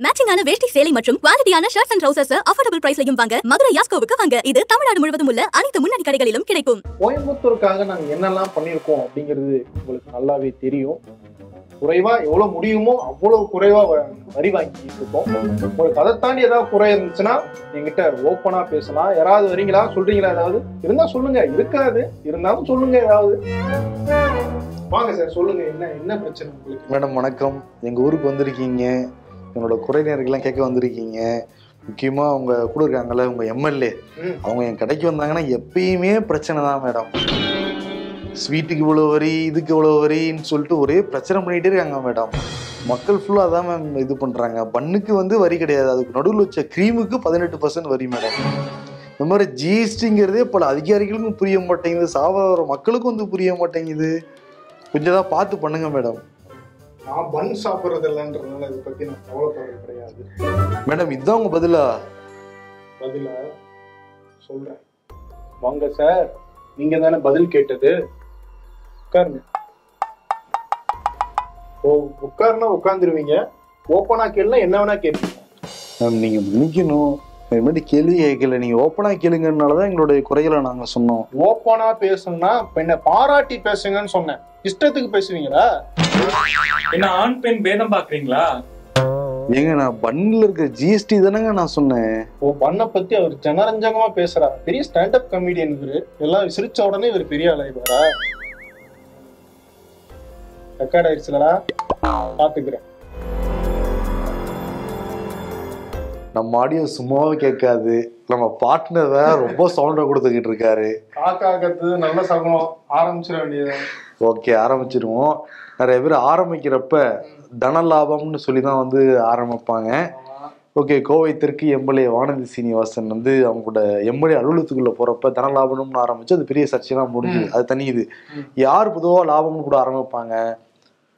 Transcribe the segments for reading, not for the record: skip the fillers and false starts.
மேட்சிங்கான வேஷ்டி சேலை மற்றும் குவாலிட்டியான ஷர்ட்ஸ் அண்ட் ட்ரவுசர்ஸ் அஃபோர்டபிள் பிரைஸ்லயும் வாங்க மதுரை யாஸ்கோவுக்கு வாங்க. இது தமிழ்நாடு முழுவதும் உள்ள அனைத்து முன்னணி கடைகளிலும் கிடைக்கும். கோயம்புத்தூருக்காக நாங்க என்னெல்லாம் பண்ணியிருக்கோம் அப்படிங்கிறது உங்களுக்கு நல்லாவே தெரியும். குறைவா எவ்வளவு முடியுமோ அவ்வளவு குறைவா வரி வாங்கிட்டு இருக்கோம். உங்களுக்கு அதை தாண்டி ஏதாவது குறை இருந்துச்சுன்னா என்கிட்ட ஓப்பனா பேசலாம். யாராவது வரீங்களா, சொல்றீங்களா? ஏதாவது இருந்தா சொல்லுங்க. இருக்காது இருந்தாலும் சொல்லுங்க. ஏதாவது வாங்க சார், சொல்லுங்க. என்ன பிரச்சனை உங்களுக்கு? மேடம் வணக்கம். எங்கள் ஊருக்கு வந்திருக்கீங்க, என்னோட குறைநேர்கள்லாம் கேட்க வந்திருக்கீங்க. முக்கியமாக அவங்க கூட இருக்காங்கல்ல, உங்கள் எம்எல்ஏ, அவங்க என் கடைக்கு வந்தாங்கன்னா எப்பயுமே பிரச்சனை தான் மேடம். ஸ்வீட்டுக்கு இவ்வளோ வரி, இதுக்கு இவ்வளோ வரின்னு சொல்லிட்டு ஒரே பிரச்சனை பண்ணிகிட்டே இருக்காங்க மேடம். மக்கள் ஃபுல்லாக தான் மேம் இது பண்ணுறாங்க. பண்ணுக்கு வந்து வரி கிடையாது, அதுக்கு நடுவில் வச்ச க்ரீமுக்கு 18% வரி மேடம். இந்த மாதிரி ஜிஎஸ்டிங்கிறதே பல அதிகாரிகளுக்கும் புரிய மாட்டேங்குது, சாவர மக்களுக்கும் வந்து புரிய மாட்டேங்குது. கொஞ்சம் தான் பார்த்து பண்ணுங்க மேடம். நான் பன் சாப்பிட்றது இல்லைன்றதுனால இதை பற்றி நான் கவலைப்படுறது கிடையாது மேடம். இதுதான் உங்க பதிலா சொல்றேன். வாங்க சார், நீங்க தானே பதில் கேட்டது. உட்காருங்க. உட்காருனா உட்காந்துருவீங்க. ஓப்பனா கேள்னா என்ன வேணா கேட்பீங்க. மேம் நீங்க மன்னிக்கணும், இது மாதிரி கேள்வி கேட்கல. நீங்க ஓப்பனா கேளுங்கனாலதான் எங்களுடைய குறைகளை நாங்க சொன்னோம். ஓப்பனா பேசணும்னா என்ன பாராட்டி பேசுங்கன்னு சொன்னேன். இஷ்டத்துக்கு பேசுவீங்களா? என்ன ஆண் பெண் பேதம் பாக்குறீங்களா? ஏங்க நான் பன்ல இருக்க ஜிஎஸ்டி தானங்க நான் சொன்னேன். பண்ண பத்தி அவர் ஜனரஞ்சகமா பேசுறாரு. பெரிய ஸ்டாண்டப் கமெடியன் இவரு. எல்லாம் சிரிச்ச உடனே இவர் பெரிய ஆளாயிடுவாரா? ரெக்கார்ட் ஆயிடுச்சுலடா, பாத்துக்கிறேன். நம்ம ஆடியோ சும்மாவே கேட்காது. நம்ம பார்ட்னர் ரொம்ப சவுண்டா கொடுத்துக்கிட்டு இருக்காரு. காக்கா கத்து நல்ல சகுனம். ஆரம்பிச்சிட வேண்டியது. ஓகே, ஆரம்பிச்சிருவோம். நிறைய பேர் ஆரம்பிக்கிறப்ப தன லாபம்னு சொல்லிதான் வந்து ஆரம்பிப்பாங்க. ஓகே, கோவை தெற்கு எம்எல்ஏ வானதி சீனிவாசன் வந்து அவங்களோட எம்எல்ஏ அலுவலகத்துக்குள்ள போறப்ப தன லாபம்னு ஆரம்பிச்சு அது பெரிய சர்ச்சைலாம் முடிஞ்சுது. அது தனியுது. யார் பொதுவா லாபம்னு கூட ஆரம்பிப்பாங்க?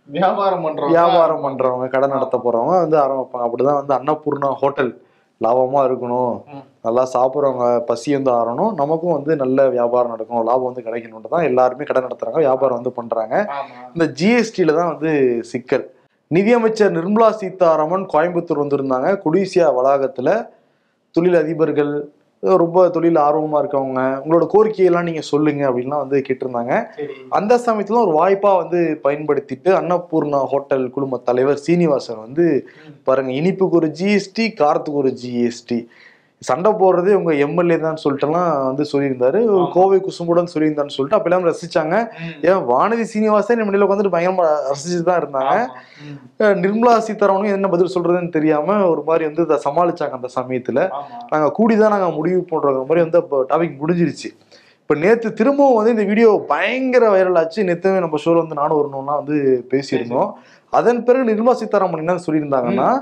வியாபாரம் பண்றவங்க, கடை நடத்த போறவங்க வந்து ஆரம்பிப்பாங்க. அப்படிதான் வந்து அன்னபூர்ணா ஹோட்டல் லாபமா இருக்கணும், நல்லா சாப்பிட்றவங்க பசி வந்து ஆறணும், நமக்கும் வந்து நல்ல வியாபாரம் நடக்கணும், லாபம் வந்து கிடைக்கணும்னு தான் எல்லாருமே கடை நடத்துறாங்க, வியாபாரம் வந்து பண்றாங்க. இந்த ஜிஎஸ்டியில தான் வந்து சிக்கல். நிதியமைச்சர் நிர்மலா சீதாராமன் கோயம்புத்தூர் வந்திருந்தாங்க. கொடிசியா வளாகத்துல தொழில் அதிபர்கள், ரொம்ப தொழில் ஆர்வமா இருக்கவங்க, உங்களோட கோரிக்கையெல்லாம் நீங்க சொல்லுங்க அப்படின்லாம் வந்து கேட்டிருந்தாங்க. அந்த சமயத்துல ஒரு வாய்ப்பா வந்து பயன்படுத்திட்டு அன்னபூர்ணா ஹோட்டல் குழும தலைவர் சீனிவாசன் வந்து பாருங்க, இனிப்புக்கு ஒரு ஜிஎஸ்டி, காரத்துக்கு ஒரு ஜிஎஸ்டி, சண்டை போடுறதே உங்க எம்எல்ஏ தான் சொல்லிட்டுலாம் வந்து சொல்லியிருந்தாரு. ஒரு கோவை குசும்புடன் சொல்லியிருந்தான்னு சொல்லிட்டு அப்ப எல்லாமே ரசிச்சாங்க. ஏன் வானதி சீனிவாசன் முன்னில வந்துட்டு பயங்கரமா ரசிச்சுட்டு தான் இருந்தாங்க. நிர்மலா சீதாராமனும் என்ன பதில் சொல்றதுன்னு தெரியாம ஒரு மாதிரி வந்து இதை சமாளிச்சாங்க. அந்த சமயத்துல நாங்க கூடிதான் நாங்க முடிவு பண்ற மாதிரி வந்து டாபிக் முடிஞ்சிருச்சு. இப்ப நேத்து திரும்பவும் வந்து இந்த வீடியோ பயங்கர வைரல் ஆச்சு. நேத்துமே நம்ம ஷோல வந்து நானும் வரணும்னா வந்து பேசியிருந்தோம். அதன் பிறகு நிர்மலா சீதாராமன் என்ன சொல்லியிருந்தாங்கன்னா,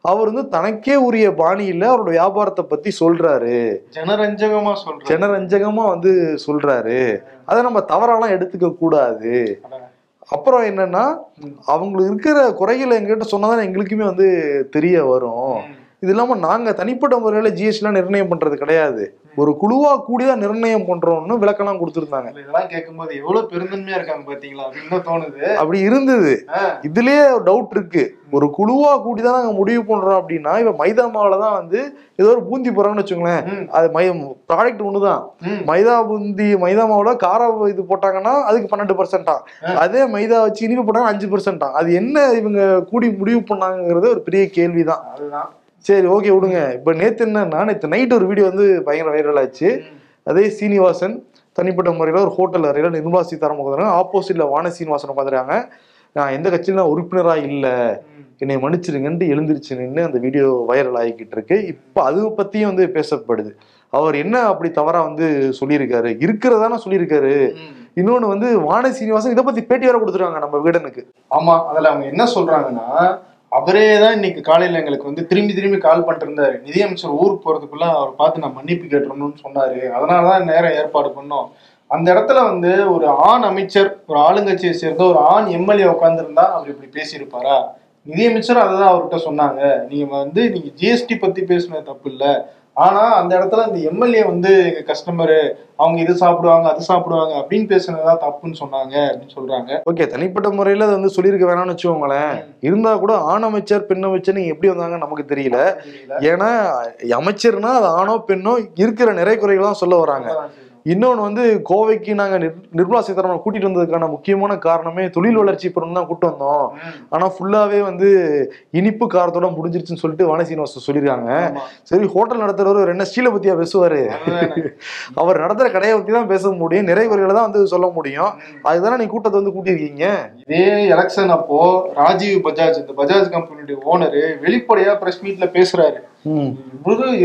அவர் வந்து தனக்கே உரிய பாணியில அவரோட வியாபாரத்தை பத்தி சொல்றாரு, ஜனரஞ்சகமா வந்து சொல்றாரு. அதை நம்ம தவறாலாம் எடுத்துக்க கூடாது. அப்புறம் என்னன்னா, அவங்களுக்கு இருக்கிற குறைகளை எங்ககிட்ட சொன்னாதான் எங்களுக்குமே வந்து தெரிய வரும். இது இல்லாம நாங்க தனிப்பட்ட முறையில ஜிஎஸ்டி எல்லாம் நிர்ணயம் பண்றது கிடையாது, ஒரு குழுவா கூடிதான் நிர்ணயம் பண்றோம்னு விளக்கெல்லாம் கொடுத்துருந்தாங்க. இதெல்லாம் கேட்கும்போது எவ்வளவு பெருந்தன்மையா இருக்காங்க பாத்தீங்களா அப்படின்னு தோணுது. அப்படி இருந்தது. இதுலயே டவுட் இருக்கு. ஒரு குழுவா கூடிதான் நாங்க முடிவு பண்றோம் அப்படின்னா, இப்ப மைதா மாவுலதான் வந்து ஏதோ ஒரு பூந்தி போறாங்கன்னு வச்சுக்கோங்களேன், அது ப்ராடக்ட் ஒண்ணுதான். மைதா மாவுல கார இது போட்டாங்கன்னா அதுக்கு 12%, அதே மைதா வச்சு இனிப்பு போட்டாங்கன்னா 5%. அது என்ன இவங்க கூடி முடிவு பண்ணாங்கிறது ஒரு பெரிய கேள்விதான். அதுதான். சரி, ஓகே, விடுங்க. இப்ப நேத்து என்னன்னா, நேற்று நைட் ஒரு வீடியோ வந்து பயங்கர வைரல் ஆச்சு. அதே சீனிவாசன் தனிப்பட்ட முறையில ஒரு ஹோட்டல் அறையில நிர்மலா சீதாராமன் உட்காந்துருக்காங்க. ஆப்போசிட்ல வானதி சீனிவாசன் உட்காந்துருக்காங்க. நான் எந்த கட்சியில உறுப்பினரா இல்ல, என்னை மன்னிச்சிருங்கன்ட்டு எழுந்திருச்சு நின்று அந்த வீடியோ வைரல் ஆகிக்கிட்டு இருக்கு. இப்ப அது பத்தியும் வந்து பேசப்படுது. அவர் என்ன அப்படி தவறா வந்து சொல்லியிருக்காரு, இருக்கிறதான சொல்லியிருக்காரு. இன்னொன்னு வந்து வானதி சீனிவாசன் இதை பத்தி பேட்டி வேற கொடுத்துருக்காங்க நம்ம வீடனுக்கு. ஆமா, அதுல அவங்க என்ன சொல்றாங்கன்னா, அவரே தான் இன்னைக்கு காலையில எங்களுக்கு வந்து திரும்பி கால் பண்ணிட்டு இருந்தாரு. நிதியமைச்சர் ஊருக்கு போறதுக்குள்ள அவர் பார்த்து நான் மன்னிப்பு கேட்டுறணும்னு சொன்னாரு, அதனாலதான் நேரம் ஏற்பாடு பண்ணோம். அந்த இடத்துல வந்து ஒரு ஆண் அமைச்சர், ஒரு ஆளுங்கட்சியை சேர்ந்த ஒரு ஆண் எம்எல்ஏ உட்காந்துருந்தா அவர் இப்படி பேசியிருப்பாரா? நிதியமைச்சர் அதை தான் அவர்கிட்ட சொன்னாங்க. நீங்க ஜிஎஸ்டி பத்தி பேசுனது தப்பு இல்லை, ஆனா அந்த இடத்துல அந்த எம்எல்ஏ வந்து எங்க கஸ்டமரு, அவங்க இது சாப்பிடுவாங்க அது சாப்பிடுவாங்க அப்படின்னு பேசுனதா தப்புன்னு சொன்னாங்க அப்படின்னு சொல்றாங்க. ஓகே, தனிப்பட்ட முறையில அதை வந்து சொல்லியிருக்க வேணாம்னு வச்சுக்கோங்களேன். இருந்தா கூட ஆண் அமைச்சர் பெண் அமைச்சர் நீங்க எப்படி வந்தாங்க நமக்கு தெரியல. ஏன்னா அமைச்சர்னா அது ஆணோ பெண்ணோ இருக்கிற நிறை குறைகள் தான் சொல்ல வராங்க. இன்னொன்னு வந்து கோவைக்கு நாங்க நிர்மலா சீதாராமன் கூட்டிட்டு வந்ததுக்கான முக்கியமான காரணமே தொழில் வளர்ச்சி பெறணும் தான் கூட்டு வந்தோம். ஆனா ஃபுல்லாவே வந்து இனிப்பு காரத்தோட முடிஞ்சிருச்சுன்னு சொல்லிட்டு வானதி சீனிவாசன் சொல்லிருக்காங்க. சரி, ஹோட்டல் நடத்துறவர் என்ன ஸ்டீலை பத்தியா பேசுவாரு? அவர் நடத்துற கடையை பத்தி தான் பேச முடியும், நிறை குறைகளை தான் வந்து சொல்ல முடியும். அதுதானே நீ கூட்டத்தை வந்து கூட்டியிருக்கீங்க. இதே எலெக்ஷன் அப்போ ராஜீவ் பஜாஜ், இந்த பஜாஜ் கம்பெனியுடைய ஓனரு வெளிப்படையா பிரஸ் மீட்ல பேசுறாரு.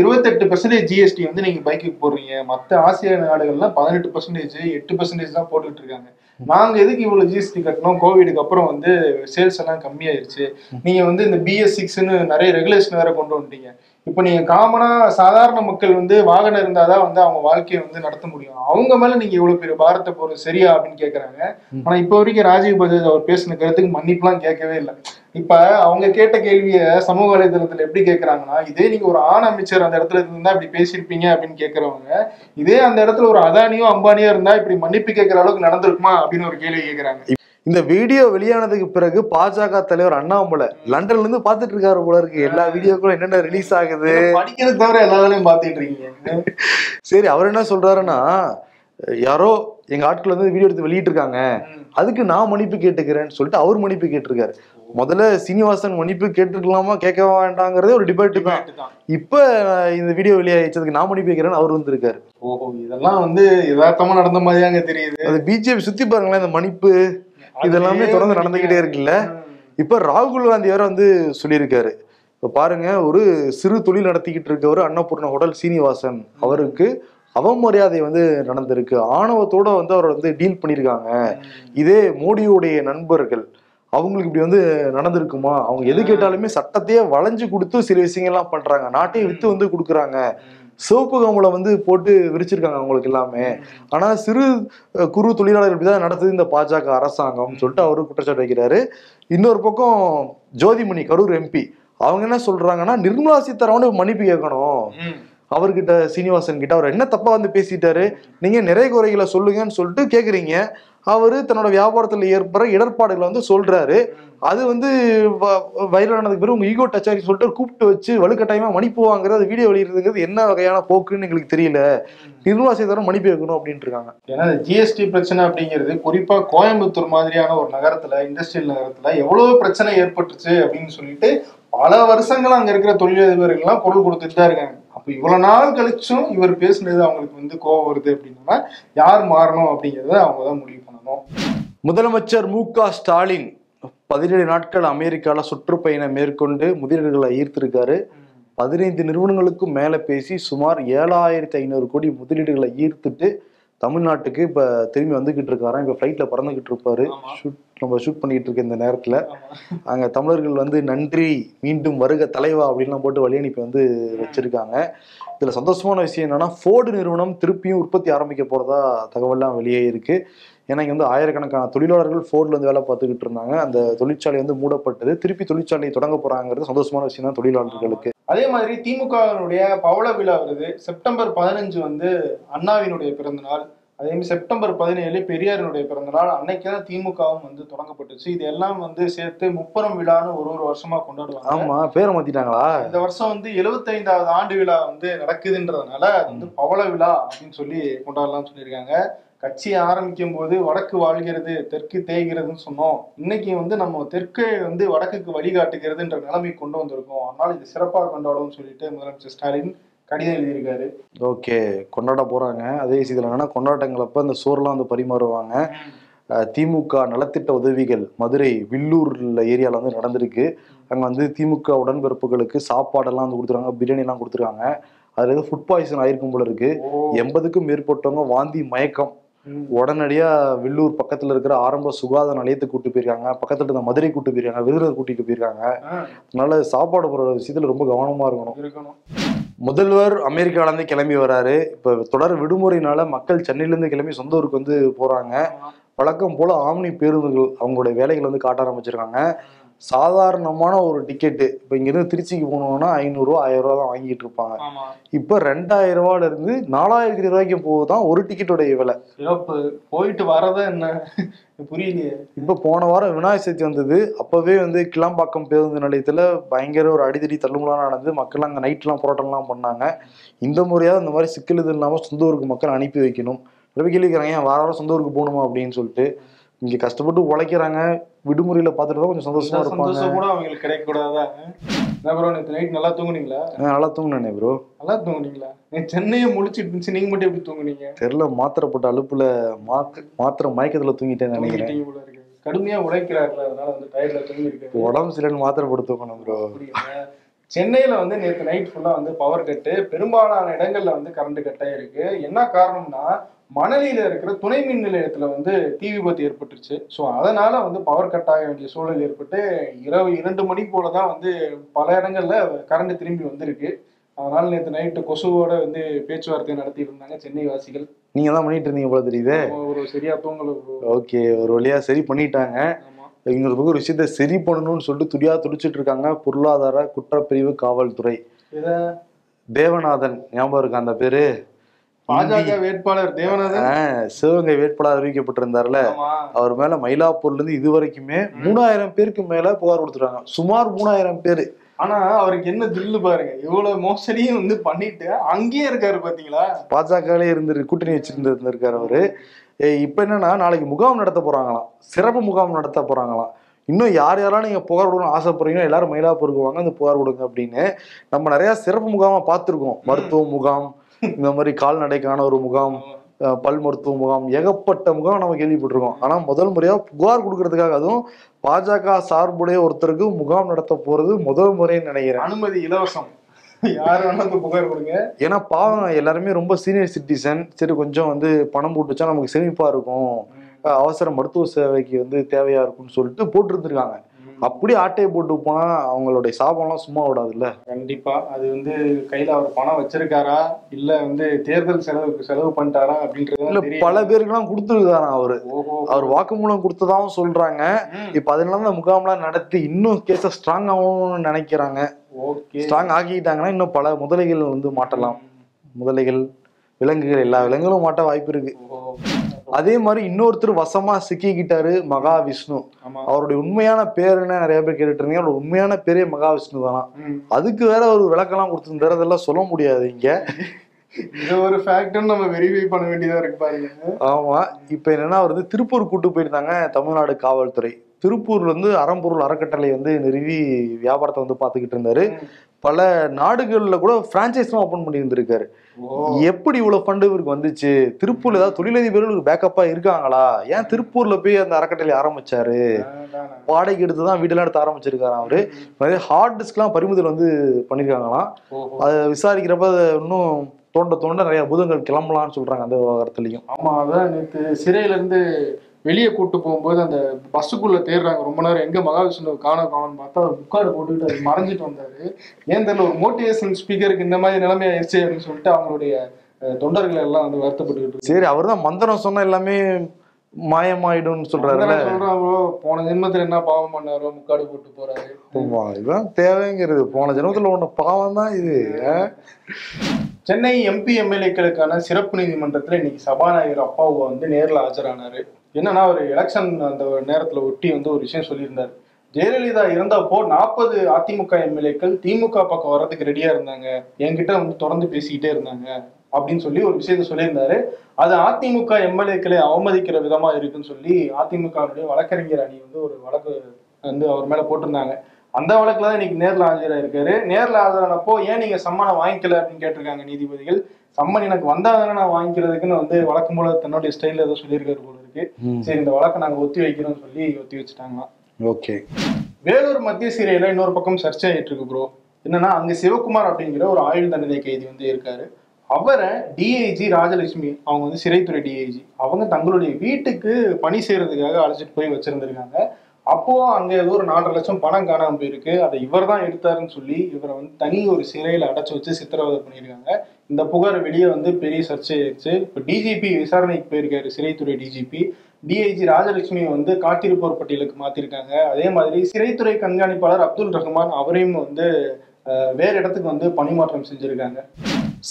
28% ஜிஎஸ்டி வந்து நீங்க பைக்குக்கு போடுறீங்க, மத்த ஆசிய நாடுகள்லாம் 18%, 8% தான் போட்டுக்கிட்டு இருக்காங்க. நாங்க எதுக்கு இவ்வளவு ஜிஎஸ்டி கட்டணும்? கோவிடுக்கு அப்புறம் வந்து சேல்ஸ் எல்லாம் கம்மியாயிருச்சு. நீங்க வந்து இந்த BS6ன்னு நிறைய ரெகுலேஷன் வேற கொண்டு வந்துட்டீங்க. இப்ப நீங்க காமனா சாதாரண மக்கள் வந்து வாகனம் இருந்தாதான் வந்து அவங்க வாழ்க்கையை வந்து நடத்த முடியும். அவங்க மேல நீங்க இவ்வளவு பெரிய பாரத்தை போறது சரியா அப்படின்னு கேக்குறாங்க. ஆனா இப்ப வரைக்கும் ராஜீவ் பஜாஜ் அவர் பேசின கருத்துக்கு மன்னிப்புலாம் கேட்கவே இல்லை. இப்ப அவங்க கேட்ட கேள்விய சமூக வலைதளத்துல எப்படி கேட்கறாங்கன்னா, இதே நீங்க ஒரு ஆண் அமைச்சர் அந்த இடத்துல இருந்தா இப்படி பேசியிருப்பீங்க அப்படின்னு கேட்கறவங்க, இதே அந்த இடத்துல ஒரு அதானியோ அம்பானியோ இருந்தா இப்படி மன்னிப்பு கேட்கற அளவுக்கு நடந்திருக்குமா அப்படின்னு ஒரு கேள்வி கேட்கறாங்க. இந்த வீடியோ வெளியானதுக்கு பிறகு பாஜக தலைவர் அண்ணாமலை லண்டன்ல இருந்து பாத்துட்டு இருக்காரு போல இருக்கு. எல்லா வீடியோக்களும் என்னென்ன ரிலீஸ் ஆகுது படிக்கிறது தவிர எல்லா வேலையும் பாத்துட்டு இருக்கீங்க. சரி, அவர் என்ன சொல்றாருன்னா, யாரோ எங்க ஆட்கள் வந்து வீடியோ எடுத்து வெளியிட்டு இருக்காங்க, அதுக்கு நான் மன்னிப்பு கேட்டுக்கிறேன்னு சொல்லிட்டு அவர் மன்னிப்பு கேட்டிருக்காரு. முதல்ல சீனிவாசன் மன்னிப்பு கேட்டுக்கலாமா கேட்க வேண்டாங்கிறதே ஒரு டிபேட் தான். இப்ப இந்த வீடியோ வெளியாயிச்சதுக்கு நான் மன்னிப்பு கேட்கிறேன்னு அவர் வந்திருக்காரு. ஓஹோ, இதெல்லாம் வந்து யதார்த்தமா நடந்த மாதிரியாங்க தெரியுது. அது பிஜேபி சுத்தி பாருங்களேன், இந்த மன்னிப்பு இதெல்லாமே தொடர்ந்து நடந்துகிட்டே இருக்குல்ல. இப்ப ராகுல் காந்தி வேற வந்து சொல்லியிருக்காரு. இப்ப பாருங்க, ஒரு சிறு தொழில் நடத்திக்கிட்டு இருக்கவர் அன்னபூர்ணா ஹோட்டல் சீனிவாசன், அவருக்கு அவமரியாதை வந்து நடந்திருக்கு, ஆணவத்தோட வந்து அவர் வந்து டீல் பண்ணியிருக்காங்க. இதே மோடியுடைய நண்பர்கள் அவங்களுக்கு இப்படி வந்து நடந்திருக்குமா? அவங்க எது கேட்டாலுமே சட்டத்தையே வளைஞ்சு கொடுத்து சில விஷயங்கள்லாம் பண்றாங்க, நாட்டையே வித்து வந்து கொடுக்குறாங்க, சிவப்பு கம்பளை வந்து போட்டு விரிச்சிருக்காங்க அவங்களுக்கு எல்லாமே. ஆனா சிறு குறு தொழிலாளர்கள் இப்படிதான் நடத்துது இந்த பாஜக அரசாங்கம் சொல்லிட்டு அவரு குற்றச்சாட்டு வைக்கிறாரு. இன்னொரு பக்கம் ஜோதிமணி கரூர் MP அவங்க என்ன சொல்றாங்கன்னா, நிர்மலா சீதாராமன் மன்னிப்பு கேட்கணும் அவர்கிட்ட, சீனிவாசன் கிட்ட. அவர் என்ன தப்பா வந்து பேசிட்டாரு, நீங்க நிறை குறைகளை சொல்லுங்கன்னு சொல்லிட்டு கேக்குறீங்க. அவரு தன்னோட வியாபாரத்துல ஏற்படுற இடர்பாடுகளை வந்து சொல்றாரு. அது வந்து வைரலானதுக்கு பிறகு உங்க ஈகோ டச் ஆகி சொல்லிட்டு கூப்பிட்டு வச்சு வலுக்கட்டாயமா மன்னிப்பு வாங்குறது, வீடியோ வெளியிடுறதுங்கிறது என்ன வகையான போக்குன்னு எங்களுக்கு தெரியல. நிர்மலா சீதாராமன் மன்னிப்பு வைக்கணும் அப்படின்ட்டு இருக்காங்க. ஏன்னா ஜிஎஸ்டி பிரச்சனை அப்படிங்கிறது குறிப்பா கோயம்புத்தூர் மாதிரியான ஒரு நகரத்துல, இண்டஸ்ட்ரியல் நகரத்துல எவ்வளவு பிரச்சனை ஏற்பட்டுச்சு அப்படின்னு சொல்லிட்டு பல வருஷங்களா அங்க இருக்கிற தொழிலதிபர்கள்லாம் குரல் கொடுத்துட்டு தான் இருக்காங்க. அப்ப இவ்வளவு நாள் கழிச்சும் இவர் பேசுனது அவங்களுக்கு வந்து கோவம் வருது அப்படின்னா யார் மாறணும் அப்படிங்கறத அவங்கதான் முடிவு பண்ணணும். முதலமைச்சர் MK ஸ்டாலின் 17 நாட்கள் அமெரிக்கால சுற்றுப்பயணம் மேற்கொண்டு முதலீடுகளை ஈர்த்திருக்காரு. 15 நிறுவனங்களுக்கும் மேல பேசி சுமார் 7500 கோடி முதலீடுகளை ஈர்த்துட்டு தமிழ்நாட்டுக்கு இப்ப திரும்பி வந்துகிட்டு இருக்காராம். இப்ப ஃபிளைட்ல பறந்துகிட்டு இருப்பாரு. நம்ம ஷூட் பண்ணிட்டு இருக்க இந்த நேரத்துல அங்க தமிழர்கள் வந்து நன்றி, மீண்டும் வருக தலைவா அப்படின்லாம் போட்டு வழி அனுப்பி வந்து வச்சிருக்காங்க. இதுல சந்தோஷமான விஷயம் என்னன்னா, ஃபோர்டு நிறுவனம் திருப்பியும் உற்பத்தி ஆரம்பிக்க போறதா தகவல்லாம் வெளியே இருக்கு. ஏன்னா இங்க வந்து ஆயிரக்கணக்கான தொழிலாளர்கள் ஃபோர்ட்ல வந்து வேலை பார்த்துக்கிட்டு இருந்தாங்க. அந்த தொழிற்சாலை வந்து மூடப்பட்டது, திருப்பி தொழிற்சாலையை தொடங்க போறாங்கிறது சந்தோஷமான விஷயம் தான் தொழிலாளர்களுக்கு. அதே மாதிரி திமுகவினுடைய பவள விழா வருது. செப்டம்பர் 15 வந்து அண்ணாவினுடைய பிறந்த நாள். அதே மாதிரி செப்டம்பர் 17 பெரியாரினுடைய பிறந்த நாள். அன்னைக்குதான் திமுகவும் வந்து தொடங்கப்பட்டுச்சு. இது எல்லாம் வந்து சேர்த்து முப்பெரும் விழான்னு ஒரு வருஷமா கொண்டாடுவாங்க. ஆமா, பேரை மாத்திட்டாங்களா? இந்த வருஷம் வந்து 75வது ஆண்டு விழா வந்து நடக்குதுன்றதுனால அது வந்து பவள விழா அப்படின்னு சொல்லி கொண்டாடலாம்னு சொல்லியிருக்காங்க. கட்சியை ஆரம்பிக்கும் போது வடக்கு வாழ்கிறது தெற்கு தேய்கிறதுன்னு சொன்னோம். இன்னைக்கு வந்து நம்ம தெற்கே வந்து வடக்குக்கு வழிகாட்டுகிறதுன்ற நிலைமை கொண்டு வந்திருக்கோம். அதனால இது சிறப்பாக கொண்டாடும்னு சொல்லிட்டு முதலமைச்சர் ஸ்டாலின் கடிதம் எழுதியிருக்காரு. ஓகே, கொண்டாட போறாங்க. அதே இதுல என்னன்னா, கொண்டாட்டங்களப்ப இந்த சோர்லாம் வந்து பரிமாறுவாங்க. திமுக நலத்திட்ட உதவிகள் மதுரை வில்லூர்ல ஏரியால வந்து நடந்திருக்கு. அங்க வந்து திமுக உடன்பிறப்புகளுக்கு சாப்பாடெல்லாம் வந்து கொடுத்துருக்காங்க, பிரியாணி எல்லாம் கொடுத்துருக்காங்க. அதுல ஏதோ ஃபுட் பாய்சன் ஆயிருக்கும் போல இருக்கு. 80க்கும் மேற்பட்டவங்க வாந்தி மயக்கம். உடனடியா வில்லூர் பக்கத்துல இருக்கிற ஆரம்ப சுகாதார நிலையத்துக்கு கூட்டு போயிருக்காங்க. பக்கத்துல இருந்த மதுரை கூட்டு போயிருக்காங்க, விருதுநகர் கூட்டிட்டு போயிருக்காங்க. அதனால சாப்பாடு போற விஷயத்துல ரொம்ப கவனமா இருக்கணும். முதல்வர் அமெரிக்கால இருந்து கிளம்பி வராரு. இப்ப தொடர் விடுமுறையினால மக்கள் சென்னையில இருந்து கிளம்பி சொந்த ஊருக்கு வந்து போறாங்க. வழக்கம் போல ஆம்னி பேருந்துகள் அவங்களுடைய வேலைகளை வந்து காட்ட ஆரம்பிச்சிருக்காங்க. சாதாரணமான ஒரு டிக்கெட்டு இப்போ இங்கேருந்து திருச்சிக்கு போனோம்னா 500 ரூபா 1000 ரூபா தான் வாங்கிட்டு இருப்பாங்க. இப்போ 2000 ரூபாயில இருந்து 4000 ரூபாய்க்கு போகுதான் ஒரு டிக்கெட்டோடைய விலை. போயிட்டு வரதா என்ன புரியலையே. இப்போ போன வாரம் விநாயகர் சதுர்த்தி வந்தது. அப்பவே வந்து கிளாம்பாக்கம் பேருந்து நிலையத்துல பயங்கர ஒரு அடிதடி தள்ளுமுலாம் நடந்து மக்கள் அங்கே நைட்லாம் போராட்டம்லாம் பண்ணாங்க. இந்த முறையாவது இந்த மாதிரி சிக்கல் இது இல்லாமல் சொந்த ஊருக்கு மக்கள் அனுப்பி வைக்கணும். ரொம்ப கேள்விக்கிறாங்க ஏன் வாரம் சொந்த ஊருக்கு போகணுமா அப்படின்னு சொல்லிட்டு. இங்க கஷ்டப்பட்டு உழைக்கிறாங்க, விடுமுறையில பார்த்துட்டு தான் கொஞ்சம் சந்தோஷமா இருப்பாங்க. சந்தோஷம் கூட அவங்களுக்கு கிடைக்க கூடாதான். ப்ரோ நேற்று நைட் நல்லா தூங்குனீங்களா? நல்லா தூங்குனே ப்ரோ. நல்லா தூங்குனீங்களா? சென்னையே முழிச்சிட்டு இருந்துச்சு, நீங்க மட்டும் எப்படி தூங்குனீங்க தெரியல. மாத்திரை போட்ட அலுப்புல மாத்திரை மயக்கத்துல தூங்கிட்டேன்னு நினைக்கிறேன். கடுமையா உழைக்கிறார்கள், அதனால வந்து டயர்ட்ல தூங்கிருக்கு. உடம்பு சரியில்லைன்னு மாத்திரை போட்டு தூங்கணும் ப்ரோ. சென்னையில வந்து நேற்று நைட் ஃபுல்லா வந்து பவர் கட்டு, பெரும்பாலான இடங்கள்ல வந்து கரண்ட் கட்டா இருக்கு. என்ன காரணம்னா மணலியில இருக்கிற துணை மின் நிலையத்துல வந்து தீ விபத்து ஏற்பட்டுருச்சு. ஸோ அதனால வந்து பவர் கட் ஆக வேண்டிய சூழல் ஏற்பட்டு இரவு 2 மணி போலதான் வந்து பல இடங்கள்ல கரண்ட் திரும்பி வந்திருக்கு. அதனால நேற்று நைட்டு கொசுவோட வந்து பேச்சுவார்த்தை நடத்திட்டு இருந்தாங்க சென்னை வாசிகள். நீங்க தான் பண்ணிட்டு இருந்தீங்க போல தெரியுது. ஒரு சரியா தூங்கல. ஓகே, ஒரு வழியா சரி பண்ணிட்டாங்க. இன்னொரு பக்கம் ஒரு விஷயத்த சரி பண்ணணும்னு சொல்லிட்டு துடிச்சிட்டு இருக்காங்க பொருளாதார குற்றப்பிரிவு காவல்துறை. தேவநாதன் ஞாபகம் இருக்கா அந்த பேரு? பாஜக வேட்பாளர் தேவநாதன் சிவகங்கை வேட்பாளர் அறிவிக்கப்பட்டிருந்தாருல, அவர் மேல மயிலாப்பூர்ல இருந்து இதுவரைக்குமே 3000 பேருக்கு மேல புகார் கொடுத்துருக்காங்க. சுமார் 3000 பேரு. ஆனா அவருக்கு என்ன தில்லு பாருங்க, இவ்வளவு மோசடியும் வந்து பண்ணிட்டு அங்கேயே இருக்காரு பாத்தீங்களா. பாஜகலே இருந்து கூட்டணி வச்சிருந்திருக்காரு அவரு. இப்ப என்னன்னா நாளைக்கு முகாம் நடத்த போறாங்களாம், சிறப்பு முகாம் நடத்த போறாங்களாம். இன்னும் யார் யாரெல்லாம் நீங்க புகார் கொடுக்கணும் ஆசைப்படுறீங்களோ எல்லாரும் மயிலாப்பூருக்கு வாங்க, அந்த புகார் கொடுங்க அப்படின்னு. நம்ம நிறைய சிறப்பு முகாமா பார்த்திருக்கோம். மருத்துவ முகாம், இந்த மாதிரி கால்நடைக்கான ஒரு முகாம், பல் மருத்துவ முகாம், ஏகப்பட்ட முகாம் நம்ம கேள்விப்பட்டிருக்கோம். ஆனா முதல் முறையா புகார் கொடுக்கறதுக்காக, அதுவும் பாஜக சார்புடைய ஒருத்தருக்கு முகாம் நடத்த போறது முதல் முறைன்னு நினைக்கிறேன். அனுமதி இலவசம், யாரு வேணாலும் புகார் கொடுங்க. ஏன்னா பாவம் எல்லாருமே ரொம்ப சீனியர் சிட்டிசன். சரி கொஞ்சம் வந்து பணம் போட்டு வச்சா நமக்கு சேமிப்பா இருக்கும், அவசர மருத்துவ சேவைக்கு வந்து தேவையா இருக்கும்னு சொல்லிட்டு போட்டு இருந்திருக்காங்க. அப்படி ஆட்டையை போட்டு போனா அவங்களுடைய சாபம்லாம் சும்மா விடாதுல்ல. கண்டிப்பா அது வந்து கையில அவர் பணம் வச்சிருக்காரா இல்ல வந்து தேர்தல் செலவு பண்ணிட்டாரா அப்படின்றது இல்ல. பல பேருக்கு எல்லாம் கொடுத்துருக்காரா அவரு. அவர் வாக்குமூலம் கொடுத்ததாவும் சொல்றாங்க. இப்ப அதனால அந்த முகாம்லாம் நடத்தி இன்னும் கேஸ ஸ்ட்ராங் ஆகணும்னு நினைக்கிறாங்க. ஸ்ட்ராங் ஆக்கிட்டாங்கன்னா இன்னும் பல முதலைகள் வந்து மாட்டலாம். முதலைகள், விலங்குகள், எல்லா விலங்குகளும் மாட்ட வாய்ப்பு இருக்கு. அதே மாதிரி இன்னொருத்தர் வசமா சிக்கிக்கிட்டாரு, மகாவிஷ்ணு. அவருடைய உண்மையான பேர் என்ன நிறைய பேர் கேட்டுட்டு இருந்தீங்க. அவரோட உண்மையான பேரே மகாவிஷ்ணு தானா. அதுக்கு வேற ஒரு விளக்கெல்லாம் கொடுத்துருந்தாரு, அதெல்லாம் சொல்ல முடியாது இங்க. இது ஒரு ஃபேக்டர் நம்ம வெரிஃபை பண்ண வேண்டியதா இருக்கு பாருங்க. ஆமா. இப்ப என்னன்னா அவர் வந்து திருப்பூர் கூட்டு போயிருந்தாங்க தமிழ்நாடு காவல்துறை. திருப்பூர்ல இருந்து அறம்பொருள் அறக்கட்டளை வந்து நிறுவி வியாபாரத்தை வந்து பாத்துக்கிட்டு இருந்தாரு. பல நாடுகள்ல கூட பிரான்சைஸ்லாம் ஓபன் பண்ணி இருந்திருக்காரு. எப்படி இவ்வளவு ஃபண்டு இவருக்கு வந்துச்சு? திருப்பூர்ல ஏதாவது தொழிலதிபர்கள் பேக்கப்பா இருக்காங்களா? ஏன் திருப்பூர்ல போய் அந்த அறக்கட்டளை ஆரம்பிச்சாரு? வாடகைக்கு எடுத்துதான் வீடெல்லாம் எடுத்து ஆரம்பிச்சிருக்காரு அவரு. நிறைய ஹார்ட் டிஸ்க் எல்லாம் பறிமுதல் வந்து பண்ணிருக்காங்களாம். அதை விசாரிக்கிறப்ப இன்னும் தோண்ட நிறைய பூதங்கள் கிளம்பலாம்னு சொல்றாங்க அந்த விவகாரத்துலயும். ஆமா, அதான் நேற்று சிறையில இருந்து வெளியே கூட்டு போகும்போது அந்த பஸ்ஸுக்குள்ள தேடுறாங்க ரொம்ப நேரம், எங்க மகாவிஷ்ணு காணும்னு பார்த்தா புக்கார்டு போட்டுக்கிட்டு அது மறைஞ்சிட்டு வந்தாரு. ஏன் தெரியல, ஒரு மோட்டிவேஷன் ஸ்பீக்கருக்கு இந்த மாதிரி நிலைமை ஆயிடுச்சு அப்படின்னு சொல்லிட்டு அவங்களுடைய தொண்டர்கள் எல்லாம் வந்து வருத்தப்பட்டு. சரி, அவர் தான் மந்திரம் சொன்ன எல்லாமே மாயமாயிடும் சொல்றாரு. சொல்றாங்களோ போன ஜென்மத்துல என்ன பாவம் பண்ணாரோ முக்காடு போட்டு போறாரு. இதுதான் தேவைங்கிறது. போன ஜென்மத்துல ஒண்ணு பாவம் தான் இது. சென்னை எம்பி எம்எல்ஏக்களுக்கான சிறப்பு நீதிமன்றத்துல இன்னைக்கு சபாநாயகர் அப்பாவு வந்து நேரில் ஆஜரானாரு. என்னன்னா ஒரு எலெக்ஷன் அந்த நேரத்துல ஒட்டி வந்து ஒரு விஷயம் சொல்லியிருந்தாரு. ஜெயலலிதா இறந்தப்போ 40 அதிமுக எம்எல்ஏக்கள் திமுக பக்கம் வர்றதுக்கு ரெடியா இருந்தாங்க, என்கிட்ட வந்து தொடர்ந்து பேசிக்கிட்டே இருந்தாங்க அப்படின்னு சொல்லி ஒரு விஷயத்த சொல்லியிருந்தாரு. அது அதிமுக எம்எல்ஏக்களை அவமதிக்கிற விதமா இருக்குன்னு சொல்லி அதிமுகவுடைய வழக்கறிஞர் அணி வந்து ஒரு வழக்கு வந்து அவர் மேல போட்டிருந்தாங்க. அந்த வழக்குல தான் இன்னைக்கு நேரில் ஆஜராயிருக்காரு. நேரில் ஆஜரானப்போ ஏன் நீங்க சம்மனை வாங்கிக்கல அப்படின்னு கேட்டிருக்காங்க நீதிபதிகள். சம்மன் எனக்கு வந்தாதானே நான் வாங்கிக்கிறதுக்குன்னு வந்து வழக்கு மூலம் தன்னுடைய ஸ்டைல ஏதோ சொல்லியிருக்காரு போல இருக்கு. சரி, இந்த வழக்கை நாங்க ஒத்தி வைக்கிறோம்னு சொல்லி ஒத்தி வச்சுட்டாங்களாம். ஓகே. வேலூர் மத்திய சிறையில இன்னொரு பக்கம் சர்ச்சை ஆயிட்டு இருக்கு ப்ரோ. என்னன்னா அங்க சிவகுமார் அப்படிங்கிற ஒரு ஆயுள் தண்டனை கைதி வந்து இருக்காரு. அவரை டிஐஜி ராஜலட்சுமி, அவங்க வந்து சிறைத்துறை டிஐஜி, அவங்க தங்களுடைய வீட்டுக்கு பணி செய்யறதுக்காக அழைச்சிட்டு போய் வச்சிருந்திருக்காங்க. அப்போ அங்க ஏதோ ஒரு 4.5 லட்சம் பணம் காணாம போயிருக்கு. அதை இவர் தான் எடுத்தாருன்னு சொல்லி இவரை வந்து தனி ஒரு சிறையில அடைச்சு வச்சு சித்திரவதை பண்ணியிருக்காங்க. இந்த புகார் வெளியே வந்து பெரிய சர்ச்சை ஆயிடுச்சு. இப்போ டிஜிபி விசாரணைக்கு போயிருக்காரு, சிறைத்துறை டிஜிபி. டிஐஜி ராஜலட்சுமி வந்து காத்திருப்போர் பட்டியலுக்கு மாத்திருக்காங்க. அதே மாதிரி சிறைத்துறை கண்காணிப்பாளர் அப்துல் ரஹ்மான் அவரையும் வந்து வேற இடத்துக்கு வந்து பணிமாற்றம் செஞ்சிருக்காங்க.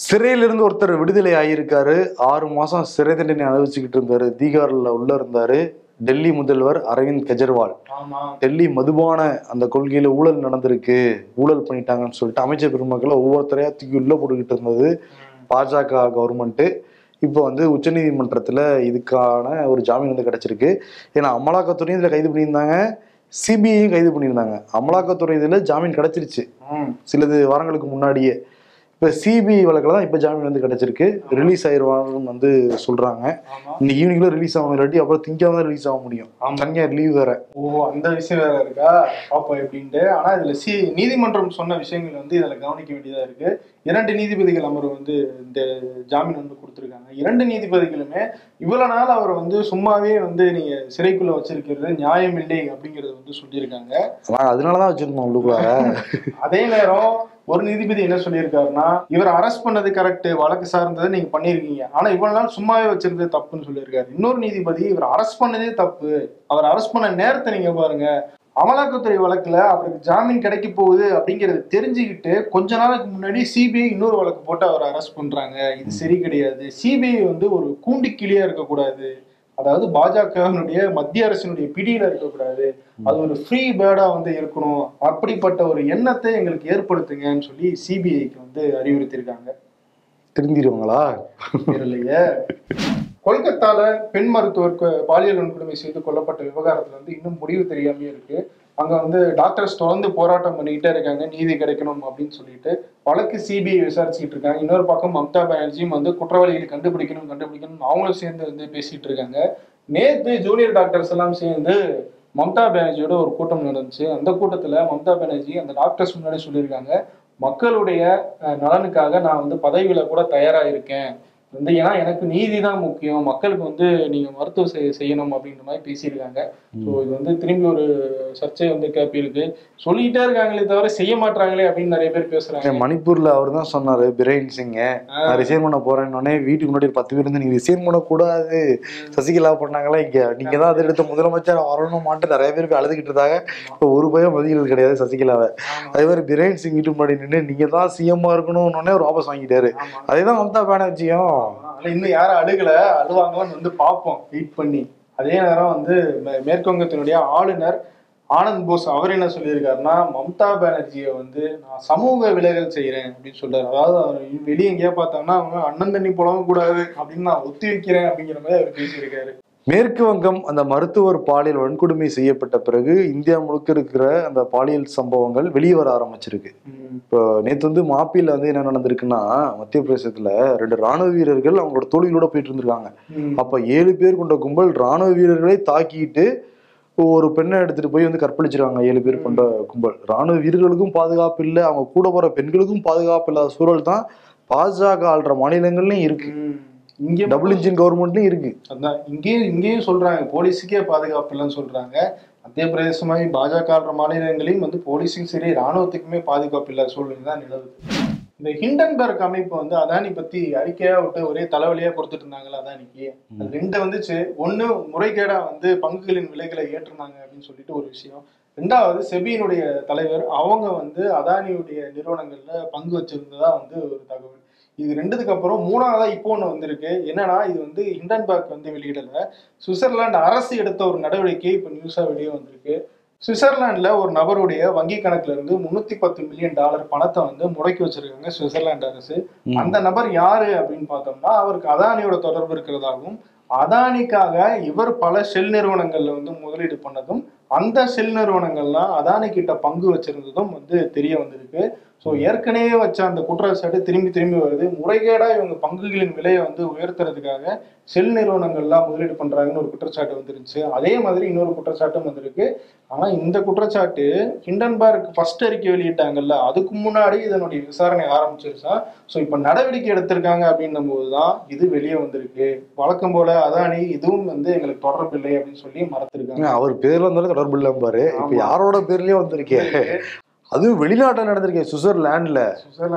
சிறையிலிருந்து ஒருத்தர் விடுதலை ஆகியிருக்காரு. 6 மாசம் சிறை தண்டனை அனுபவிச்சுக்கிட்டு இருந்தாரு. தீகார்ல உள்ள இருந்தாரு. டெல்லி முதல்வர் அரவிந்த் கெஜ்ரிவால் டெல்லி மதுபான அந்த கொள்கையில ஊழல் நடந்திருக்கு, ஊழல் பண்ணிட்டாங்கன்னு சொல்லிட்டு அமைச்சர் பெருமக்களை ஒவ்வொருத்தரையா தூக்கி உள்ள போட்டுக்கிட்டு இருந்தது பாஜக கவர்மெண்ட். இப்போ வந்து உச்சநீதிமன்றத்துல இதுக்கான ஒரு ஜாமீன் வந்து கிடைச்சிருக்கு. ஏன்னா அமலாக்கத்துறையும் இதுல கைது பண்ணியிருந்தாங்க, சிபிஐயும் கைது பண்ணியிருந்தாங்க. அமலாக்கத்துறை இதுல ஜாமீன் கிடைச்சிருச்சு சிலது வாரங்களுக்கு முன்னாடியே. இப்போ சிபிஐ வழக்கில் தான் இப்போ ஜாமீன் வந்து கிடைச்சிருக்கு. ரிலீஸ் ஆயிடுவாங்கன்னு வந்து சொல்றாங்க. இன்னைக்கு ஈவினிங்ல ரிலீஸ் ஆகணும், இல்லாட்டி அப்புறம் திங்காம தான் ரிலீஸ் ஆக முடியும். தனியா லீவ் வேற. அந்த விஷயம் வேற இருக்கா பாப்போம் எப்படின்ட்டு. ஆனா இதுல நீதிமன்றம் சொன்ன விஷயங்கள் வந்து இதுல கவனிக்க வேண்டியதா இருக்கு. 2 நீதிபதிகள் அமர்வு வந்து இந்த ஜாமீன் வந்து கொடுத்துருக்காங்க. 2 நீதிபதிகளுமே இவ்வளவு நாள் அவர் வந்து சும்மாவே வந்து நீங்க சிறைக்குள்ள வச்சிருக்கிறது நியாயம் இல்லை அப்படிங்கறத வந்து சொல்லியிருக்காங்க. அதனாலதான் வச்சிருந்தோம் உள்ளுக்குள்ளார. அதே நேரம் ஒரு நீதிபதி என்ன சொல்லியிருக்காருன்னா, இவர் அரெஸ்ட் பண்ணது கரெக்ட், வழக்கு சார்ந்ததை நீங்க பண்ணிருக்கீங்க, ஆனா இவ்வளவு நாள் சும்மாவே வச்சிருந்தது தப்புன்னு சொல்லியிருக்காரு. இன்னொரு நீதிபதி இவர் அரெஸ்ட் பண்ணதே தப்பு, அவர் அரெஸ்ட் பண்ண நேரத்தை நீங்க பாருங்க, அமலாக்கத்துறை வழக்குல அவருக்கு ஜாமீன் கிடைக்க போகுது அப்படிங்கறது தெரிஞ்சுக்கிட்டு கொஞ்ச நாளுக்கு முன்னாடி சிபிஐ இன்னொரு வழக்கு போட்டு அவரை அரெஸ்ட் பண்றாங்க. இது சரி கிடையாது. சிபிஐ வந்து ஒரு கூண்டு கிளியா இருக்கக்கூடாது, அதாவது பாஜகவினுடைய மத்திய அரசினுடைய பிடியில இருக்கக்கூடாது, அது ஒரு ஃப்ரீ பேர்டா வந்து இருக்கணும். அப்படிப்பட்ட ஒரு எண்ணத்தை எங்களுக்கு ஏற்படுத்துங்கன்னு சொல்லி சிபிஐக்கு வந்து அறிவுறுத்திருக்காங்க. திருந்திருவாங்களா தெரியலையே. கொல்கத்தால பெண் மருத்துவர் பாலியல் வன்கொடுமை செய்து கொல்லப்பட்ட விவகாரத்துல வந்து இன்னும் முடிவு தெரியாமே இருக்கு. அங்க வந்து டாக்டர்ஸ் தொடர்ந்து போராட்டம் பண்ணிக்கிட்டே இருக்காங்க, நீதி கிடைக்கணும் அப்படின்னு சொல்லிட்டு. வழக்கு சிபிஐ விசாரிச்சுட்டு இருக்காங்க. இன்னொரு பக்கம் மம்தா பானர்ஜியும் வந்து குற்றவாளிகளை கண்டுபிடிக்கணும் அவங்களும் சேர்ந்து வந்து பேசிட்டு இருக்காங்க. நேற்று ஜூனியர் டாக்டர்ஸ் எல்லாம் சேர்ந்து மம்தா பானர்ஜியோட ஒரு கூட்டம் நடந்துச்சு. அந்த கூட்டத்துல மம்தா பானர்ஜி அந்த டாக்டர்ஸ் முன்னாடி சொல்லியிருக்காங்க, மக்களுடைய நலனுக்காக நான் வந்து பதவியில கூட தயாரா இருக்கேன் வந்து, ஏன்னா எனக்கு நீதி தான் முக்கியம், மக்களுக்கு வந்து நீங்க மருத்துவம் செய்யணும் அப்படின்ற மாதிரி பேசியிருக்காங்க. ஸோ இது வந்து திரும்பி ஒரு சர்ச்சை வந்து கேப்பிருக்கு. சொல்லிக்கிட்டே இருக்காங்களே தவிர செய்ய மாட்டாங்களே அப்படின்னு நிறைய பேர் பேசுறாங்க. மணிப்பூர்ல அவர் தான் சொன்னாரு, பிரேன் சிங் நான் ரிசைன் பண்ண போறேன்னே வீட்டுக்கு முன்னாடி 10 பேர் இருந்து நீங்க ரிசைன் பண்ணக்கூடாது, சசிகலா பண்ணாங்களா, இங்க நீங்க தான் அதை எடுத்த முதலமைச்சர் வரணும் மாட்டு நிறைய பேர் போய் அழுதுகிட்டு இருந்தாங்க. இப்போ ஒரு பயம் மதிக்கிறது கிடையாது சசிகலாவை. அதே மாதிரி பிரேன் சிங் வீட்டு முன்னாடி நின்று நீங்க தான் சிஎம்மா இருக்கணும்னு ஒரு வாபஸ் வாங்கிட்டாரு. அதேதான் மம்தா பானர்ஜியும். இன்னும் யாரும் அழுவாங்கன்னு வந்து பார்ப்போம் வெயிட் பண்ணி. அதே நேரம் வந்து மேற்குவங்கத்தினுடைய ஆளுநர் ஆனந்த் போஸ் அவர் என்ன சொல்லியிருக்காருன்னா, மம்தா பானர்ஜியை வந்து நான் சமூக விலகல் செய்யறேன் அப்படின்னு சொல்றாரு. அதாவது அவர் வெளியே எங்கேயா பார்த்தாங்கன்னா அவங்க அண்ணன் தண்ணி புலங்க கூடாது அப்படின்னு நான் ஒத்தி வைக்கிறேன் அப்படிங்கிற மாதிரி அவர் பேசியிருக்காரு. மேற்கு வங்கம் அந்த மருத்துவர் பாலியல் வன்கொடுமை செய்யப்பட்ட பிறகு இந்தியா முழுக்க இருக்கிற அந்த பாலியல் சம்பவங்கள் வெளியே வர ஆரம்பிச்சிருக்கு. இப்போ நேற்று வந்து மாப்பில வந்து என்ன நடந்திருக்குன்னா, மத்திய பிரதேசத்துல 2 ராணுவ வீரர்கள் அவங்களோட தோழிகளோட போயிட்டு இருந்திருக்காங்க. அப்ப 7 பேர் கொண்ட கும்பல் ராணுவ வீரர்களை தாக்கிட்டு ஒரு பெண்ணை எடுத்துட்டு போய் வந்து கற்பழிச்சிருக்காங்க. 7 பேர் கொண்ட கும்பல். ராணுவ வீரர்களுக்கும் பாதுகாப்பு இல்லை, அவங்க கூட போற பெண்களுக்கும் பாதுகாப்பு இல்லாத சூழல் தான் பாஜக ஆள்ற மாநிலங்கள்லயும் இருக்கு. இங்கே டபுள் இன்ஜின் கவர்மெண்ட்லயும் இருக்கு. அதான் இங்கேயும் சொல்றாங்க, போலீஸுக்கே பாதுகாப்பு இல்லைன்னு சொல்றாங்க. மத்திய பிரதேசமாய் பாஜக ஆள்ற மாநிலங்களையும் வந்து போலீஸுக்கும் சரி ராணுவத்துக்குமே பாதுகாப்பு இல்லாத சூழ்நிலை தான் நிலவுது. இந்த ஹிண்டன்பர்க் அமைப்பு வந்து அதானி பத்தி அறிக்கையா விட்டு ஒரே தலைவலியா கொடுத்துட்டு இருந்தாங்களா அதானிக்கு. அது 2 வந்துச்சு. 1 முறைகேடா வந்து பங்குகளின் விலைகளை ஏற்றுனாங்க அப்படின்னு சொல்லிட்டு ஒரு விஷயம். 2வது செபியினுடைய தலைவர் அவங்க வந்து அதானியுடைய நிறுவனங்கள்ல பங்கு வச்சிருந்ததா வந்து ஒரு தகவல். இது 2க்கு அப்புறம் 3வதா இப்போ ஒண்ணு வந்திருக்கு. என்னன்னா, இது வந்து ஹிண்டன்பர்க் வந்து வெளியிடல, சுவிட்சர்லாந்து அரசு எடுத்த ஒரு நடவடிக்கை இப்ப நியூஸா வெளியே வந்திருக்கு. சுவிட்சர்லாந்துல ஒரு நபருடைய வங்கி கணக்குல இருந்து $310 மில்லியன் பணத்தை வந்து முடக்கி வச்சிருக்காங்க சுவிட்சர்லாந்து அரசு. அந்த நபர் யாரு அப்படின்னு பார்த்தோம்னா, அவருக்கு அதானியோட தொடர்பு இருக்கிறதாகவும், அதானிக்காக இவர் பல ஷெல் நிறுவனங்கள்ல வந்து முதலீடு பண்ணதும், அந்த ஷெல் நிறுவனங்கள்லாம் அதானி கிட்ட பங்கு வச்சிருந்ததும் வந்து தெரிய வந்திருக்கு. ஸோ ஏற்கனவே வச்ச அந்த குற்றச்சாட்டு திரும்பி வருது. முறைகேடா இவங்க பங்குகளின் விலையை வந்து உயர்த்துறதுக்காக ஷெல் நிறுவனங்கள்லாம் முதலீடு பண்றாங்கன்னு ஒரு குற்றச்சாட்டு வந்துருந்துச்சு. அதே மாதிரி இன்னொரு குற்றச்சாட்டும் வந்திருக்கு. ஆனா இந்த குற்றச்சாட்டு ஹிண்டன்பர்க் ஃபர்ஸ்ட் அறிக்கை வெளியிட்டாங்கல்ல, அதுக்கு முன்னாடி இதனுடைய விசாரணை ஆரம்பிச்சிருச்சா. ஸோ இப்ப நடவடிக்கை எடுத்திருக்காங்க அப்படின்னும் போதுதான் இது வெளியே வந்திருக்கு. வழக்கம் போல அதானி இதுவும் வந்து எங்களுக்கு தொடர்பு இல்லை அப்படின்னு சொல்லி மறந்துருக்காங்க. அவர் பேர்ல இருந்தாலும் தொடர்பு இல்லாம பாரு, இப்ப யாரோட பேர்லயே வந்திருக்கேன். அதுவும் வெளிநாட்டில் நடந்திருக்கேன், சுவிட்சர்லாந்துல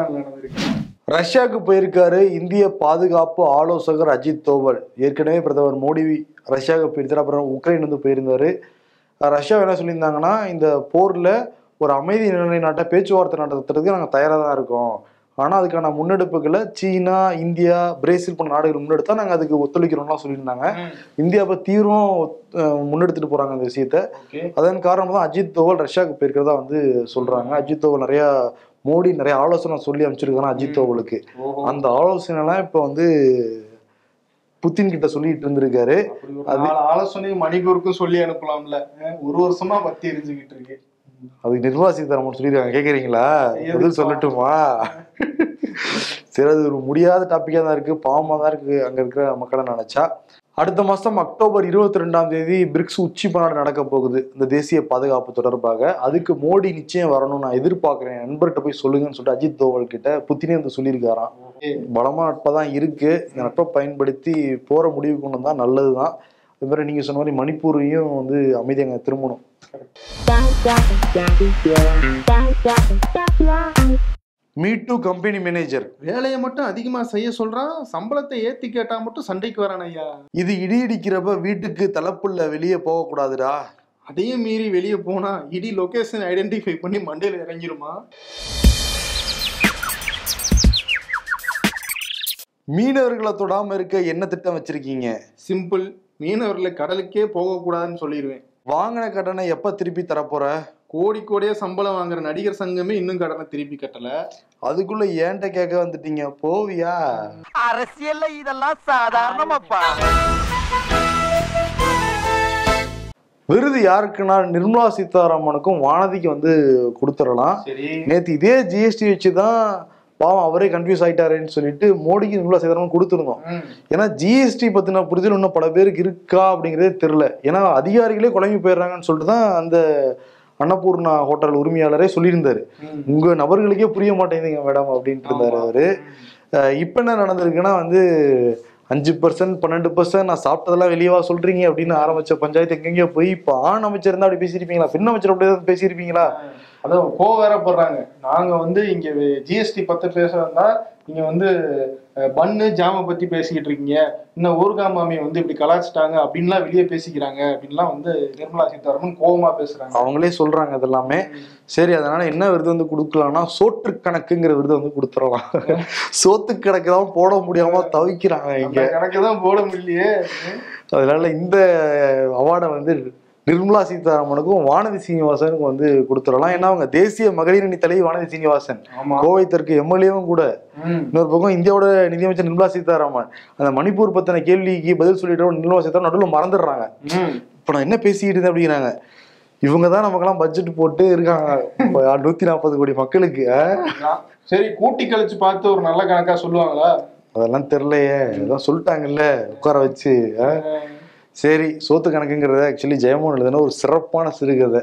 நடந்திருக்கு. ரஷ்யாவுக்கு போயிருக்காரு இந்திய பாதுகாப்பு ஆலோசகர் அஜித் தோவல். ஏற்கனவே பிரதமர் மோடி ரஷ்யாவுக்கு போயிருந்தாரு, அப்புறம் உக்ரைன் வந்து போயிருந்தாரு. ரஷ்யா என்ன சொல்லியிருந்தாங்கன்னா, இந்த போர்ல ஒரு அமைதி நிலைநாட்ட பேச்சுவார்த்தை நடத்துறதுக்கு நாங்கள் தயாராக தான் இருக்கோம். ஆனால் அதுக்கான முன்னெடுப்புகளை சீனா, இந்தியா, பிரேசில் போன்ற நாடுகள் முன்னெடுத்தா நாங்கள் அதுக்கு ஒத்துழைக்கிறோம்லாம் சொல்லியிருந்தாங்க. இந்தியா இப்போ தீவிரம் முன்னெடுத்துட்டு போறாங்க அந்த விஷயத்த. அதன் காரணமாக தான் அஜித் தோவல் ரஷ்யாவுக்கு போயிருக்கிறதா வந்து சொல்றாங்க. அஜித் தோவல் மோடி நிறைய ஆலோசனை சொல்லி அமைச்சிருக்காங்க அஜித் தோவலுக்கு. அந்த ஆலோசனை எல்லாம் இப்ப வந்து புத்தின் கிட்ட சொல்லிட்டு இருந்திருக்காரு. அது ஆலோசனை மணிப்பூருக்கும் சொல்லி அனுப்பலாம்ல, ஒரு வருஷமா பத்தி எரிஞ்சுக்கிட்டு இருக்கு. அது நிர்மலா சீதாராமன் சொல்லியிருக்காங்க, கேக்குறீங்களா? பதில் சொல்லட்டுமா? சரி, அது ஒரு முடியாத டாபிக்கா தான் இருக்கு, பாவமா தான் இருக்கு அங்க இருக்கிற மக்களை நினைச்சா. அடுத்த மாசம் அக்டோபர் 22 பிரிக்ஸ் உச்சி மாநாடு நடக்க போகுது இந்த தேசிய பாதுகாப்பு தொடர்பாக. அதுக்கு மோடி நிச்சயம் வரணும், நான் எதிர்பார்க்கிறேன், நண்பர்கிட்ட போய் சொல்லுங்கன்னு சொல்லிட்டு அஜித் தோவல் கிட்ட புத்தினே வந்து சொல்லியிருக்காராம். பலமா நட்பதான் இருக்கு, இந்த நட்பை பயன்படுத்தி போற முடிவு கொண்டு தான் நல்லதுதான். அது மாதிரி நீங்க சொன்ன மாதிரி மணிப்பூரையும் வந்து அமைதியாக திரும்பணும். மீட்டு கம்பெனி மேனேஜர் வேலையை மட்டும் அதிகமா செய்ய சொல்றான், சம்பளத்தை ஏத்தி கேட்டா மட்டும் சண்டைக்கு வரான் ஐயா. இது இடி இடிக்கிறப்ப வீட்டுக்கு தலைப்புள்ள வெளியே போக கூடாதுடா. அதையும் மீறி வெளியே போனா இடி லொகேஷன் ஐடென்டிஃபை பண்ணி மண்டையில இறங்கிருமா? மீனவர்களை தொடாம இருக்க என்ன திட்டம் வச்சிருக்கீங்க? சிம்பிள், மீனவர்களை கடலுக்கே போகக்கூடாதுன்னு சொல்லிடுவேன். வாங்கின கடனை எப்ப திருப்பி தரப்போற? கோடி கோடியா சம்பளம் வாங்குற நடிகர் சங்கமே இன்னும் கடனை திருப்பி கட்டல. அதுக்குள்ள ஏன்ட்ட கேட்க வந்துட்டீங்க, போவியா? அரசியல்ல இதெல்லாம் சாதாரணமாப்பா. விருது யாருக்குன்னா நிர்மலா சீதாராமனுக்கும் வானதிக்கு வந்து கொடுத்துடலாம். நேத்து இதே ஜிஎஸ்டி வச்சுதான் பாவம் அவரே கன்ஃபியூஸ் ஆயிட்டாருன்னு சொல்லிட்டு மோடிக்கு நிர்மலா சீதாராமன் கொடுத்துருந்தோம். ஏன்னா ஜிஎஸ்டி பத்தின புரிதல் இன்னும் பல பேருக்கு இருக்கா அப்படிங்கிறதே தெரியல. ஏன்னா அதிகாரிகளே குழம்பி போயிடுறாங்கன்னு சொல்லிட்டு தான் அந்த அன்னபூர்ணா ஹோட்டல் உரிமையாளரே சொல்லியிருந்தாரு, உங்க நபர்களுக்கே புரிய மாட்டேங்குதுங்க மேடம் அப்படின்ட்டு இருந்தாரு அவரு. இப்ப என்ன நடந்திருக்குன்னா வந்து 5%, 12% நான் சாப்பிட்டதெல்லாம் வெளியவா சொல்றீங்க அப்படின்னு ஆரம்பிச்ச பஞ்சாயத்து எங்கெங்கயோ போய் இப்ப ஆண் அமைச்சர் இருந்தா அப்படி பேசியிருப்பீங்களா, பெண் அமைச்சர் அப்படி பேசியிருப்பீங்களா? அதான் வேற போடுறாங்க. நாங்க வந்து இங்க ஜிஎஸ்டி பத்தி பேசுறதா, நீங்க வந்து பன்னு ஜாம பத்தி பேசிக்கிட்டு இருக்கீங்க, இன்னும் ஊர்கா மாமி வந்து இப்படி கலாச்சிட்டாங்க அப்படின்லாம் வெளியே பேசிக்கிறாங்க அப்படின்லாம் வந்து நிர்மலா சீதாராமன் கோபமா பேசுறாங்க. அவங்களே சொல்றாங்க அதெல்லாமே. சரி, அதனால என்ன விருது வந்து கொடுக்கலாம்னா சோற்று கணக்குங்கிற விருது வந்து கொடுத்துடலாம். சோத்து கணக்கு தான் போட முடியாம தவிக்கிறாங்க, இங்க கணக்கு தான் போட முடியலையே. அதனால இந்த அவார்டை வந்து நிர்மலா சீதாராமனுக்கும் வானதி சீனிவாசனுக்கும் வந்து கொடுத்துடலாம். ஏன்னா அவங்க தேசிய மகளிர் அணி தலைவி வானதி சீனிவாசன், கோவை தெற்கு எம்எல்ஏவும் கூட. இன்னொரு பக்கம் இந்தியாவோட நிதியமைச்சர் நிர்மலா சீதாராமன். அந்த மணிப்பூர் பத்தின கேள்விக்கு பதில் சொல்லிட்டு நிர்மலா சீதாராமன் நடுவில் மறந்துடுறாங்க. இப்ப நான் என்ன பேசிக்கிட்டு இருந்தேன் அப்படிங்கிறாங்க. இவங்கதான் நமக்கெல்லாம் பட்ஜெட் போட்டு இருக்காங்க 140 கோடி மக்களுக்கு. சரி, கூட்டி கழிச்சு பார்த்து ஒரு நல்ல கணக்கா சொல்லுவாங்களா? அதெல்லாம் தெரியலையே, அதான் சொல்லிட்டாங்கல்ல உட்கார வச்சு. சரி, சோத்து கணக்குங்கிறத ஆக்சுவலி ஜெயமோகன் எழுதுன ஒரு சிறப்பான சிறுகதை,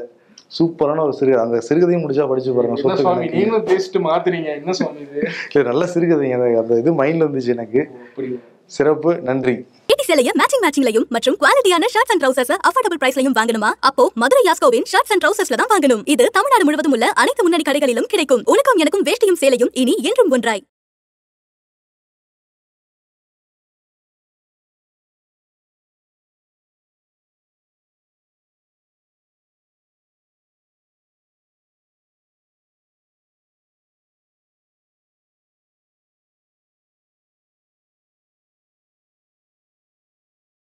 சூப்பரான ஒரு சிறுகதை. அந்த சிறுகதையும் முடிச்சா படிச்சு பாருங்க. சோத்து கணக்கு நீங்களும் பேசிட்டு மாத்துறீங்க, என்ன சுவாமி இது? இல்ல, நல்ல சிறுகதைங்க, அந்த இது மைண்ட்ல இருந்துச்சு எனக்கு. சிறப்பு, நன்றி. சேலைய மேட்சிங்லயும் மற்றும் குவாலிட்டியான ஷர்ட்ஸ் அண்ட் ட்ரவுசர்ஸ் அஃபோர்டபிள் பிரைஸ்லயும் வாங்கணுமா? அப்போ மதுரை யாஸ்கோவின் ஷர்ட்ஸ் அண்ட் ட்ரவுசர்ஸ்ல தான் வாங்கணும். இது தமிழ்நாடு முழுவதும் உள்ள அனைத்து முன்னணி கடைகளிலும் கிடைக்கும். உனக்கும் எனக்கும் வேஷ்டியும் சேலையும் இனி என்றும் ஒன்றாய்.